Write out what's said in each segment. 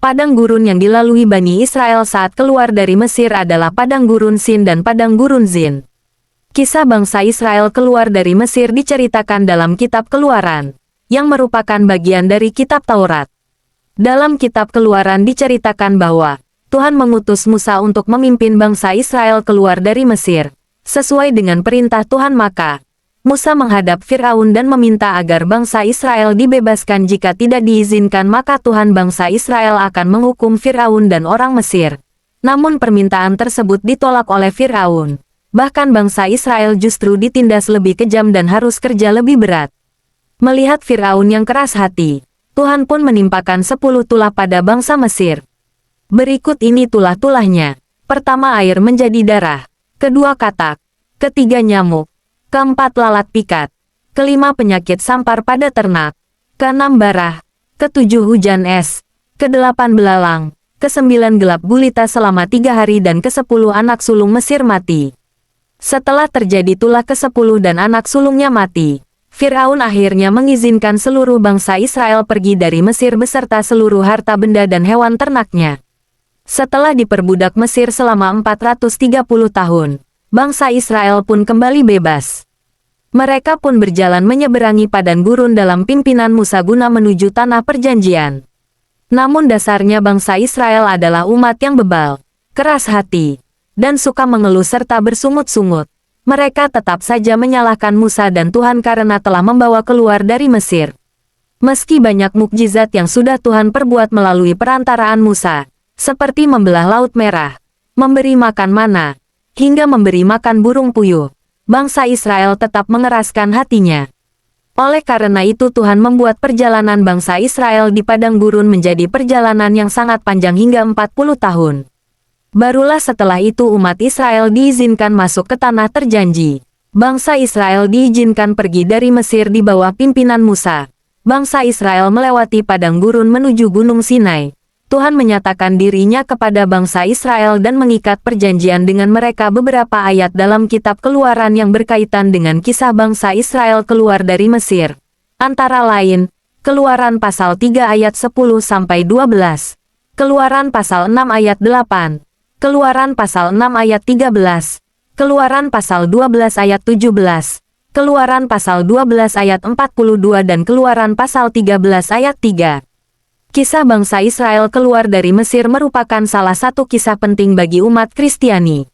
Padang gurun yang dilalui Bani Israel saat keluar dari Mesir adalah Padang Gurun Sin dan Padang Gurun Zin. Kisah bangsa Israel keluar dari Mesir diceritakan dalam Kitab Keluaran, yang merupakan bagian dari Kitab Taurat. Dalam Kitab Keluaran diceritakan bahwa Tuhan mengutus Musa untuk memimpin bangsa Israel keluar dari Mesir. Sesuai dengan perintah Tuhan maka, Musa menghadap Firaun dan meminta agar bangsa Israel dibebaskan. Jika tidak diizinkan maka Tuhan bangsa Israel akan menghukum Firaun dan orang Mesir. Namun permintaan tersebut ditolak oleh Firaun. Bahkan bangsa Israel justru ditindas lebih kejam dan harus kerja lebih berat. Melihat Firaun yang keras hati, Tuhan pun menimpakan 10 tulah pada bangsa Mesir. Berikut ini tulah-tulahnya. Pertama, air menjadi darah. Kedua, katak. Ketiga, nyamuk. Keempat, lalat pikat. Kelima, penyakit sampar pada ternak. Keenam, barah. Ketujuh, hujan es. Kedelapan, belalang. Kesembilan, gelap gulita selama 3 hari dan ke-10 anak sulung Mesir mati. Setelah terjadi tulah ke-10 dan anak sulungnya mati, Firaun akhirnya mengizinkan seluruh bangsa Israel pergi dari Mesir beserta seluruh harta benda dan hewan ternaknya. Setelah diperbudak Mesir selama 430 tahun, bangsa Israel pun kembali bebas. Mereka pun berjalan menyeberangi padang gurun dalam pimpinan Musa guna menuju tanah perjanjian. Namun dasarnya bangsa Israel adalah umat yang bebal, keras hati, dan suka mengeluh serta bersungut-sungut. Mereka tetap saja menyalahkan Musa dan Tuhan karena telah membawa keluar dari Mesir. Meski banyak mukjizat yang sudah Tuhan perbuat melalui perantaraan Musa, seperti membelah Laut Merah, memberi makan mana, hingga memberi makan burung puyuh, bangsa Israel tetap mengeraskan hatinya. Oleh karena itu Tuhan membuat perjalanan bangsa Israel di padang gurun menjadi perjalanan yang sangat panjang hingga 40 tahun. Barulah setelah itu umat Israel diizinkan masuk ke tanah terjanji. Bangsa Israel diizinkan pergi dari Mesir di bawah pimpinan Musa. Bangsa Israel melewati padang gurun menuju Gunung Sinai. Tuhan menyatakan dirinya kepada bangsa Israel dan mengikat perjanjian dengan mereka. Beberapa ayat dalam Kitab Keluaran yang berkaitan dengan kisah bangsa Israel keluar dari Mesir. Antara lain, Keluaran pasal 3 ayat 10-12, Keluaran pasal 6 ayat 8, Keluaran pasal 6 ayat 13, Keluaran pasal 12 ayat 17, Keluaran pasal 12 ayat 42 dan Keluaran pasal 13 ayat 3. Kisah bangsa Israel keluar dari Mesir merupakan salah satu kisah penting bagi umat Kristiani.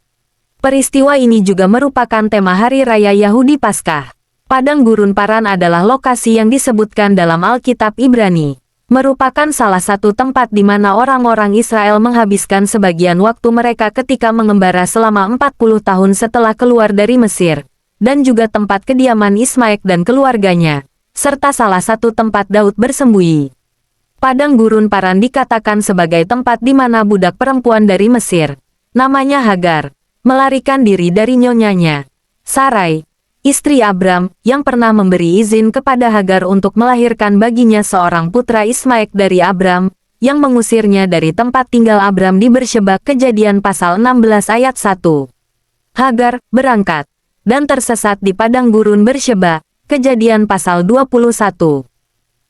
Peristiwa ini juga merupakan tema Hari Raya Yahudi Paskah. Padang Gurun Paran adalah lokasi yang disebutkan dalam Alkitab Ibrani. Merupakan salah satu tempat di mana orang-orang Israel menghabiskan sebagian waktu mereka ketika mengembara selama 40 tahun setelah keluar dari Mesir. Dan juga tempat kediaman Ismail dan keluarganya, serta salah satu tempat Daud bersembunyi. Padang Gurun Paran dikatakan sebagai tempat di mana budak perempuan dari Mesir, namanya Hagar, melarikan diri dari nyonyanya, Sarai, istri Abram, yang pernah memberi izin kepada Hagar untuk melahirkan baginya seorang putra Ismail dari Abram, yang mengusirnya dari tempat tinggal Abram di Bersheba. Kejadian pasal 16 ayat 1. Hagar berangkat dan tersesat di padang gurun Bersheba. Kejadian pasal 21.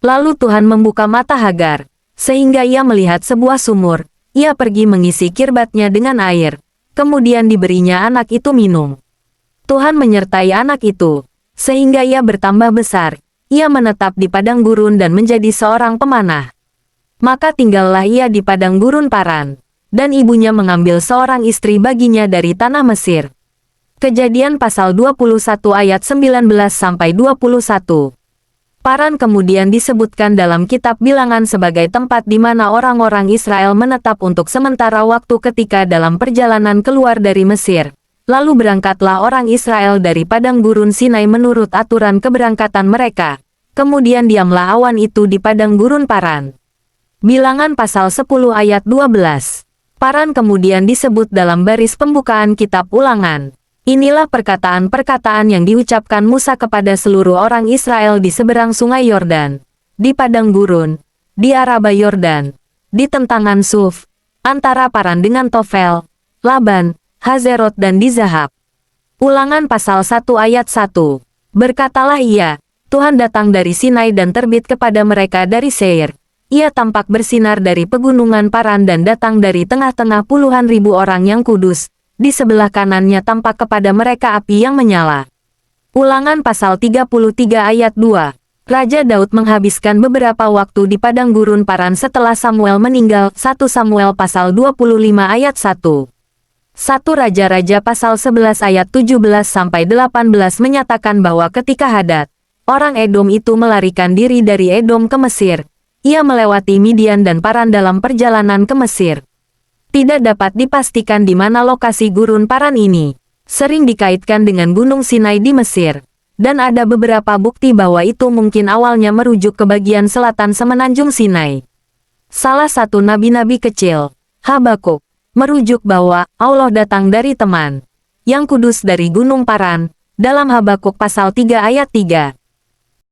Lalu Tuhan membuka mata Hagar, sehingga ia melihat sebuah sumur. Ia pergi mengisi kirbatnya dengan air, kemudian diberinya anak itu minum. Tuhan menyertai anak itu, sehingga ia bertambah besar. Ia menetap di padang gurun dan menjadi seorang pemanah. Maka tinggallah ia di padang gurun Paran, dan ibunya mengambil seorang istri baginya dari tanah Mesir. Kejadian pasal 21 ayat 19-21. Paran kemudian disebutkan dalam kitab Bilangan sebagai tempat di mana orang-orang Israel menetap untuk sementara waktu ketika dalam perjalanan keluar dari Mesir. Lalu berangkatlah orang Israel dari padang gurun Sinai menurut aturan keberangkatan mereka. Kemudian diamlah awan itu di padang gurun Paran. Bilangan pasal 10 ayat 12. Paran kemudian disebut dalam baris pembukaan kitab Ulangan. Inilah perkataan-perkataan yang diucapkan Musa kepada seluruh orang Israel di seberang sungai Yordan, di padang gurun, di Araba Yordan, di tentangan Suf, antara Paran dengan Tofel, Laban, Hazerot dan di Zahab. Ulangan pasal 1 ayat 1. Berkatalah ia, Tuhan datang dari Sinai dan terbit kepada mereka dari Seir. Ia tampak bersinar dari pegunungan Paran dan datang dari tengah-tengah puluhan ribu orang yang kudus. Di sebelah kanannya tampak kepada mereka api yang menyala. Ulangan pasal 33 ayat 2. Raja Daud menghabiskan beberapa waktu di padang gurun Paran setelah Samuel meninggal. 1 Samuel pasal 25 ayat 1. 1 Raja-Raja pasal 11 ayat 17-18 menyatakan bahwa ketika Hadad, orang Edom itu melarikan diri dari Edom ke Mesir, ia melewati Midian dan Paran dalam perjalanan ke Mesir. Tidak dapat dipastikan di mana lokasi gurun Paran ini. Sering dikaitkan dengan Gunung Sinai di Mesir. Dan ada beberapa bukti bahwa itu mungkin awalnya merujuk ke bagian selatan semenanjung Sinai. Salah satu nabi-nabi kecil, Habakuk, merujuk bahwa Allah datang dari teman yang kudus dari Gunung Paran, dalam Habakuk pasal 3 ayat 3.